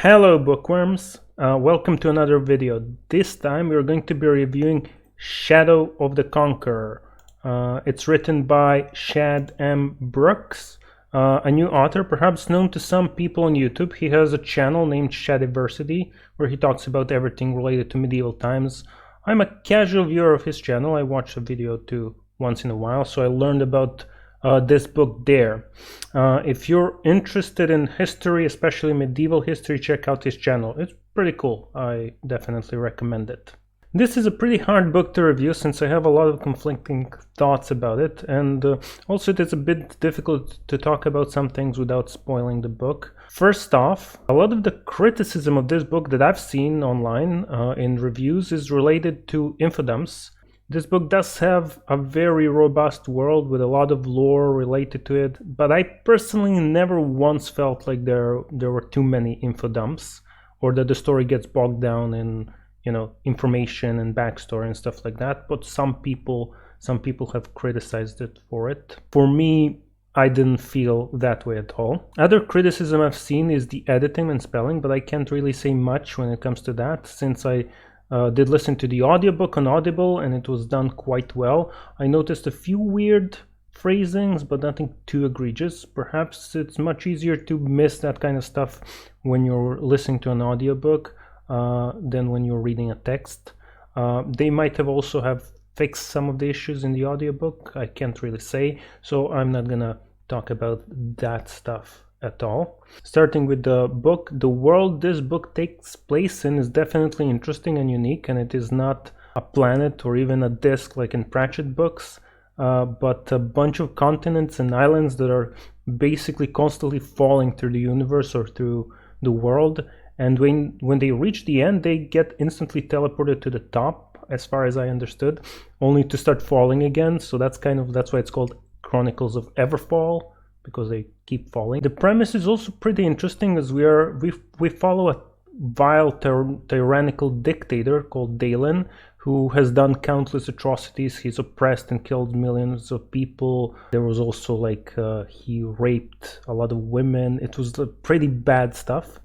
Hello bookworms, welcome to another video. This time we're going to be reviewing Shadow of the Conqueror. It's written by Shad Brooks, a new author, perhaps known to some people on YouTube. He has a channel named Shadiversity where he talks about everything related to medieval times. I'm a casual viewer of his channel. I watch a video or two once in a while, so I learned about this book there. If you're interested in history, especially medieval history, check out his channel. It's pretty cool. I definitely recommend it. This is a pretty hard book to review since I have a lot of conflicting thoughts about it, and also it is a bit difficult to talk about some things without spoiling the book. First off, a lot of the criticism of this book that I've seen online in reviews is related to infodumps. This book does have a very robust world with a lot of lore related to it, but I personally never once felt like there were too many info dumps, or that the story gets bogged down in, information and backstory and stuff like that. But some people have criticized it for it. For me, I didn't feel that way at all. Other criticism I've seen is the editing and spelling, but I can't really say much when it comes to that, since I did listen to the audiobook on Audible and it was done quite well. I noticed a few weird phrasings, but nothing too egregious. Perhaps it's much easier to miss that kind of stuff when you're listening to an audiobook than when you're reading a text. They might have also have fixed some of the issues in the audiobook. I can't really say, so I'm not gonna talk about that stuff at all. Starting with the book, the world this book takes place in is definitely interesting and unique, and it is not a planet or even a disk like in Pratchett books, but a bunch of continents and islands that are basically constantly falling through the universe or through the world, and when they reach the end, they get instantly teleported to the top, as far as I understood, only to start falling again. So that's why it's called Chronicles of Everfall, because they keep falling. The premise is also pretty interesting, as we follow a vile tyrannical dictator called Dalen, who has done countless atrocities. He's oppressed and killed millions of people. There was also he raped a lot of women. It was pretty bad stuff.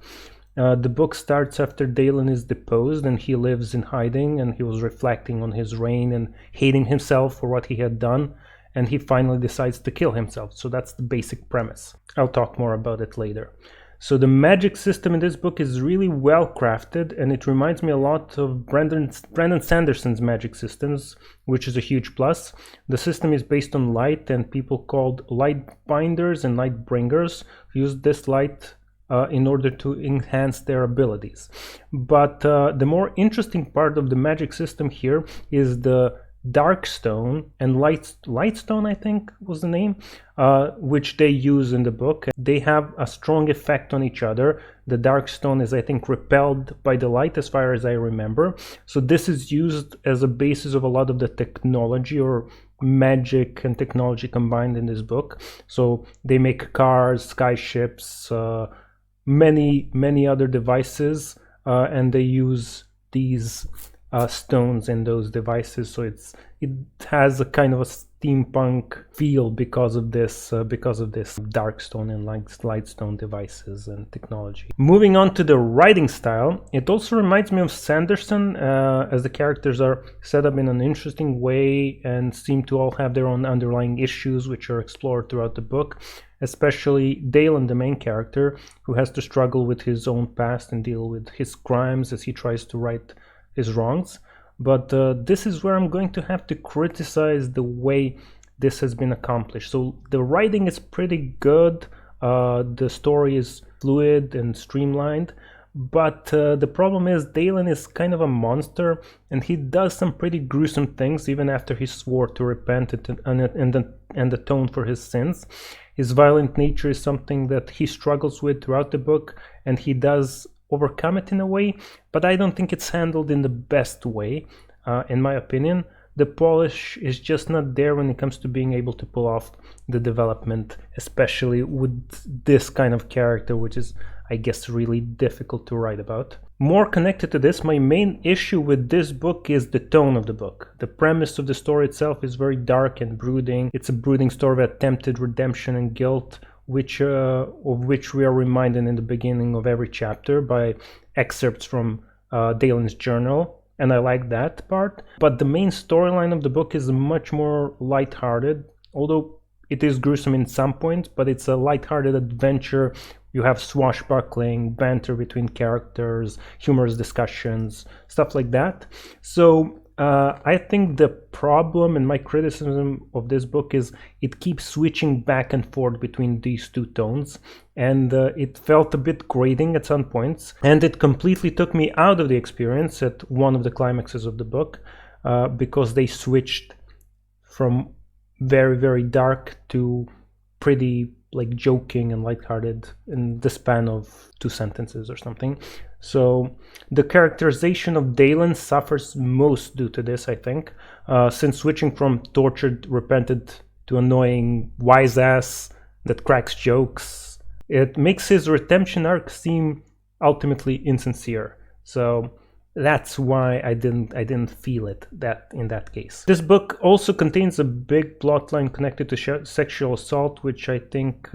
The book starts after Dalen is deposed and he lives in hiding, and he was reflecting on his reign and hating himself for what he had done, and he finally decides to kill himself. So that's the basic premise. I'll talk more about it later. So the magic system in this book is really well crafted, and it reminds me a lot of Brandon Sanderson's magic systems, which is a huge plus. The system is based on light, and people called light binders and light bringers use this light in order to enhance their abilities. But the more interesting part of the magic system here is the Darkstone and Lightstone, I think was the name, which they use in the book. They have a strong effect on each other. The Darkstone is, I think, repelled by the light, as far as I remember. So this is used as a basis of a lot of the technology, or magic and technology combined in this book. So they make cars, skyships, many other devices, and they use these stones in those devices, so it has a kind of a steampunk feel because of this Darkstone and Lightstone devices and technology. Moving on to the writing style, it also reminds me of Sanderson, as the characters are set up in an interesting way and seem to all have their own underlying issues, which are explored throughout the book, especially Dalen, the main character, who has to struggle with his own past and deal with his crimes as he tries to right his wrongs. But this is where I'm going to have to criticize the way this has been accomplished. So the writing is pretty good, the story is fluid and streamlined, but the problem is Dalen is kind of a monster, and he does some pretty gruesome things even after he swore to repent and atone for his sins. His violent nature is something that he struggles with throughout the book, and he does overcome it in a way, but I don't think it's handled in the best way, in my opinion. The polish is just not there when it comes to being able to pull off the development, especially with this kind of character, which is, I guess, really difficult to write about. More connected to this, my main issue with this book is the tone of the book. The premise of the story itself is very dark and brooding. It's a brooding story of attempted redemption and guilt, of which we are reminded in the beginning of every chapter by excerpts from Dalen's journal, and I like that part. But the main storyline of the book is much more lighthearted, although it is gruesome in some points, but it's a lighthearted adventure. You have swashbuckling, banter between characters, humorous discussions, stuff like that. So I think the problem and my criticism of this book is it keeps switching back and forth between these two tones, and it felt a bit grating at some points, and it completely took me out of the experience at one of the climaxes of the book because they switched from very, very dark to pretty like joking and lighthearted in the span of 2 sentences or something. So the characterization of Dalen suffers most due to this, I think, since switching from tortured, repentant to annoying wise ass that cracks jokes, it makes his redemption arc seem ultimately insincere. So that's why I didn't feel it in that case. This book also contains a big plotline connected to sexual assault, which I think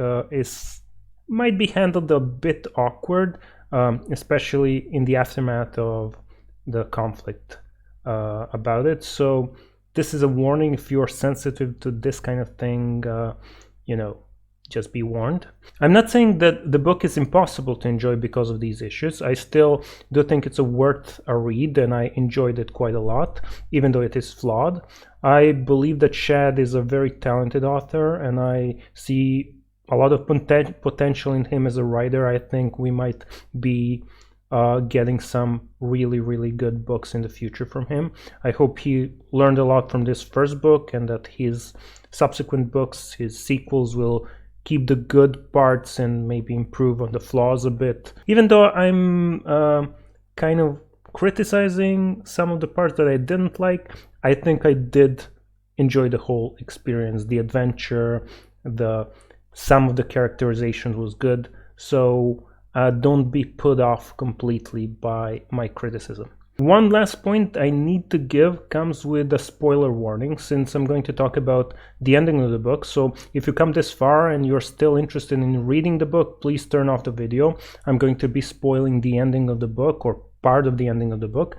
might be handled a bit awkward, especially in the aftermath of the conflict about it. So this is a warning: if you're sensitive to this kind of thing, just be warned. I'm not saying that the book is impossible to enjoy because of these issues. I still do think it's worth a read, and I enjoyed it quite a lot, even though it is flawed. I believe that Shad is a very talented author, and I see a lot of potential in him as a writer. I think we might be getting some really, really good books in the future from him. I hope he learned a lot from this first book, and that his subsequent books, his sequels, will keep the good parts and maybe improve on the flaws a bit. Even though I'm kind of criticizing some of the parts that I didn't like, I think I did enjoy the whole experience. The adventure, some of the characterization was good. So don't be put off completely by my criticism. One last point I need to give comes with a spoiler warning, since I'm going to talk about the ending of the book. So if you come this far and you're still interested in reading the book, please turn off the video. I'm going to be spoiling the ending of the book, or part of the ending of the book.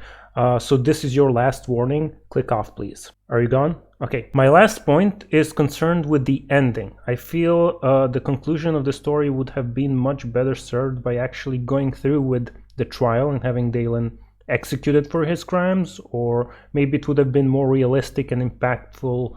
So this is your last warning. Click off, please. Are you gone? Okay. My last point is concerned with the ending. I feel the conclusion of the story would have been much better served by actually going through with the trial and having Dalen executed for his crimes, or maybe it would have been more realistic and impactful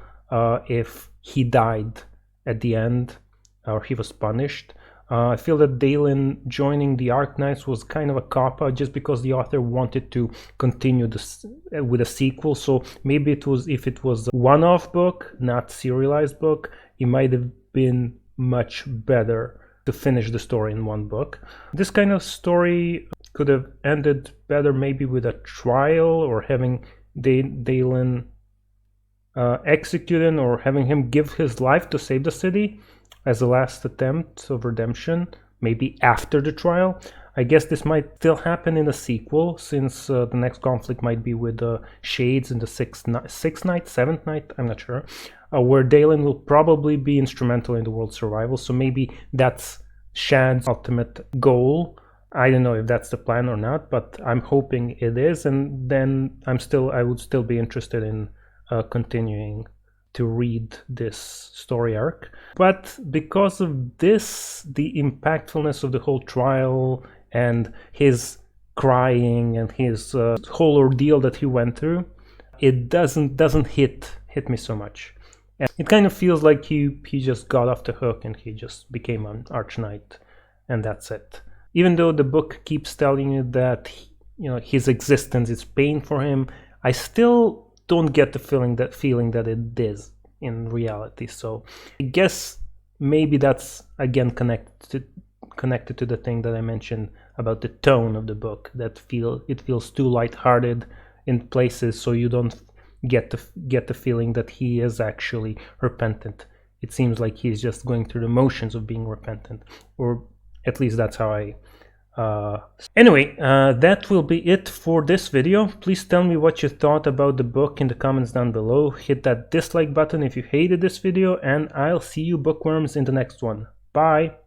if he died at the end, or he was punished. I feel that Dalen joining the Arknights was kind of a cop-out, just because the author wanted to continue this with a sequel. So maybe if it was a one-off book, not serialized book, it might have been much better to finish the story in one book. This kind of story could have ended better maybe with a trial, or having Dalen executed, or having him give his life to save the city as a last attempt of redemption, maybe after the trial. I guess this might still happen in a sequel, since the next conflict might be with the Shades in the seventh night, I'm not sure, where Dalen will probably be instrumental in the world's survival. So maybe that's Shad's ultimate goal. I don't know if that's the plan or not, but I'm hoping it is, and then I would still be interested in continuing to read this story arc. But because of this, the impactfulness of the whole trial and his crying and his whole ordeal that he went through, it doesn't hit me so much. And it kind of feels like he just got off the hook and he just became an Archknight, and that's it. Even though the book keeps telling you that his existence is pain for him, I still don't get the feeling that it is in reality. So I guess maybe that's again connected to the thing that I mentioned about the tone of the book, that it feels too lighthearted in places, so you don't get the feeling that he is actually repentant. It seems like he's just going through the motions of being repentant, or at least that's how I anyway, that will be it for this video. Please tell me what you thought about the book in the comments down below. Hit that dislike button if you hated this video, and I'll see you bookworms in the next one. Bye.